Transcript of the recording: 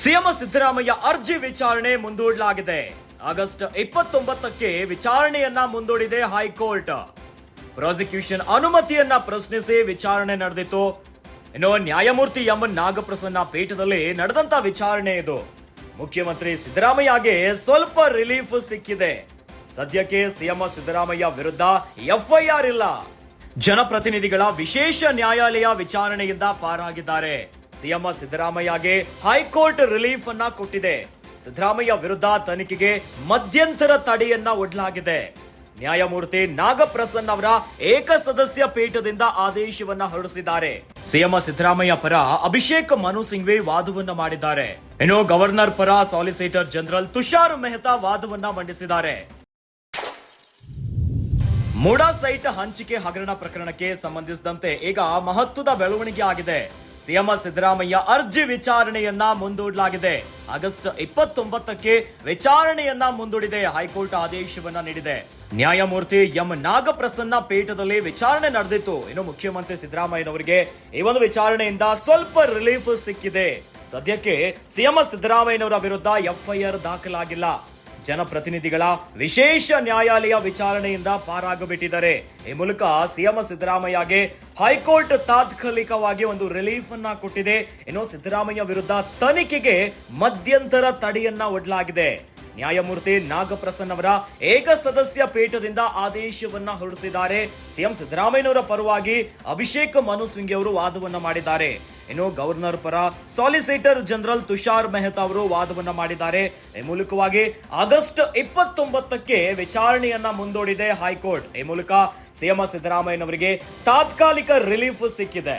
CM Siddaramaiah ಅರ್ಜಿ ವಿಚಾರಣೆ ಮುಂದೂಡಲಾಗಿದೆ. ಆಗಸ್ಟ್ 29ಕ್ಕೆ ವಿಚಾರಣೆಯನ್ನ ಮುಂದೂಡಿದೆ ಹೈಕೋರ್ಟ್. ಪ್ರಾಸಿಕ್ಯೂಷನ್ ಅನುಮತಿಯನ್ನ ಪ್ರಶ್ನಿಸಿ ವಿಚಾರಣೆ ನಡೆದಿತ್ತು. ಇನ್ನು ನ್ಯಾಯಮೂರ್ತಿ ಎಂ ನಾಗಪ್ರಸನ್ನ ಪೀಠದಲ್ಲಿ ನಡೆದಂತ ವಿಚಾರಣೆ ಇದು. ಮುಖ್ಯಮಂತ್ರಿ ಸಿದ್ದರಾಮಯ್ಯಗೆ ಸ್ವಲ್ಪ ರಿಲೀಫ್ ಸಿಕ್ಕಿದೆ. ಸದ್ಯಕ್ಕೆ ಸಿಎಂ ಸಿದ್ದರಾಮಯ್ಯ ವಿರುದ್ಧ ಎಫ್ಐಆರ್ ಇಲ್ಲ. ಜನಪ್ರತಿನಿಧಿಗಳ ವಿಶೇಷ ನ್ಯಾಯಾಲಯ ವಿಚಾರಣೆಯಿಂದ ಪಾರಾಗಿದ್ದಾರೆ. ಸಿಎಂ ಸಿದ್ದರಾಮಯ್ಯಗೆ ಹೈಕೋರ್ಟ್ ರಿಲೀಫ್ ಅನ್ನ ಕೊಟ್ಟಿದೆ. ಸಿದ್ದರಾಮಯ್ಯ ವಿರುದ್ಧ ತನಿಖೆಗೆ ಮಧ್ಯಂತರ ತಡೆಯನ್ನ ಒಡ್ಡಲಾಗಿದೆ. ನ್ಯಾಯಮೂರ್ತಿ ನಾಗಪ್ರಸನ್ನ ಅವರ ಏಕಸದಸ್ಯ ಪೀಠದಿಂದ ಆದೇಶವನ್ನ ಹೊರಡಿಸಿದ್ದಾರೆ. ಸಿಎಂ ಸಿದ್ದರಾಮಯ್ಯ ಪರ ಅಭಿಷೇಕ್ ಮನು ಸಿಂಘ್ವಿ ವಾದವನ್ನ ಮಾಡಿದ್ದಾರೆ. ಇನ್ನು ಗವರ್ನರ್ ಪರ ಸಾಲಿಸಿಟರ್ ಜನರಲ್ ತುಷಾರ್ ಮೆಹ್ತಾ ವಾದವನ್ನ ಮಂಡಿಸಿದ್ದಾರೆ. ಮೂಡಾ ಸೈಟ್ ಹಂಚಿಕೆ ಹಗರಣ ಪ್ರಕರಣಕ್ಕೆ ಸಂಬಂಧಿಸಿದಂತೆ ಈಗ ಮಹತ್ವದ ಬೆಳವಣಿಗೆ ಆಗಿದೆ. ಸಿಎಂ ಸಿದ್ದರಾಮಯ್ಯ ಅರ್ಜಿ ವಿಚಾರಣೆಯನ್ನ ಮುಂದೂಡಲಾಗಿದೆ. ಆಗಸ್ಟ್ 29ಕ್ಕೆ ವಿಚಾರಣೆಯನ್ನ ಮುಂದೂಡಿದೆ. ಹೈಕೋರ್ಟ್ ಆದೇಶವನ್ನ ನೀಡಿದೆ. ನ್ಯಾಯಮೂರ್ತಿ ಎಂ ನಾಗಪ್ರಸನ್ನ ಪೀಠದಲ್ಲಿ ವಿಚಾರಣೆ ನಡೆದಿತ್ತು. ಇನ್ನು ಮುಖ್ಯಮಂತ್ರಿ ಸಿದ್ದರಾಮಯ್ಯನವರಿಗೆ ಈ ಒಂದು ವಿಚಾರಣೆಯಿಂದ ಸ್ವಲ್ಪ ರಿಲೀಫ್ ಸಿಕ್ಕಿದೆ. ಸದ್ಯಕ್ಕೆ ಸಿಎಂ ಸಿದ್ದರಾಮಯ್ಯನವರ ವಿರುದ್ಧ ಎಫ್ಐಆರ್ ದಾಖಲಾಗಿಲ್ಲ. ಜನಪ್ರತಿನಿಧಿಗಳ ವಿಶೇಷ ನ್ಯಾಯಾಲಯ ವಿಚಾರಣೆಯಿಂದ ಪಾರಾಗಬಿಟ್ಟಿದ್ದಾರೆ. ಈ ಮೂಲಕ ಸಿಎಂ ಸಿದ್ದರಾಮಯ್ಯಗೆ ಹೈಕೋರ್ಟ್ ತಾತ್ಕಾಲಿಕವಾಗಿ ಒಂದು ರಿಲೀಫ್ ಅನ್ನ ಕೊಟ್ಟಿದೆ. ಇನ್ನು ಸಿದ್ದರಾಮಯ್ಯ ವಿರುದ್ಧ ತನಿಖೆಗೆ ಮಧ್ಯಂತರ ತಡೆಯನ್ನ ಒಡ್ಡಲಾಗಿದೆ. ನ್ಯಾಯಮೂರ್ತಿ ನಾಗಪ್ರಸನ್ನ ಅವರ ಏಕಸದಸ್ಯ ಪೀಠದಿಂದ ಆದೇಶವನ್ನ ಹೊರಡಿಸಿದ್ದಾರೆ. ಸಿಎಂ ಸಿದ್ದರಾಮಯ್ಯನವರ ಪರವಾಗಿ ಅಭಿಷೇಕ್ ಮನು ಸಿಂಘ್ವಿ ಅವರು ವಾದವನ್ನ ಮಾಡಿದ್ದಾರೆ. ಇನ್ನು ಗವರ್ನರ್ ಪರ ಸಾಲಿಸಿಟರ್ ಜನರಲ್ ತುಷಾರ್ ಮೆಹ್ತಾ ಅವರು ವಾದವನ್ನ ಮಾಡಿದ್ದಾರೆ. ಈ ಮೂಲಕವಾಗಿ ಆಗಸ್ಟ್ 29ಕ್ಕೆ ವಿಚಾರಣೆಯನ್ನ ಮುಂದೂಡಿದೆ ಹೈಕೋರ್ಟ್. ಈ ಮೂಲಕ ಸಿಎಂ ಸಿದ್ದರಾಮಯ್ಯನವರಿಗೆ ತಾತ್ಕಾಲಿಕ ರಿಲೀಫ್ ಸಿಕ್ಕಿದೆ.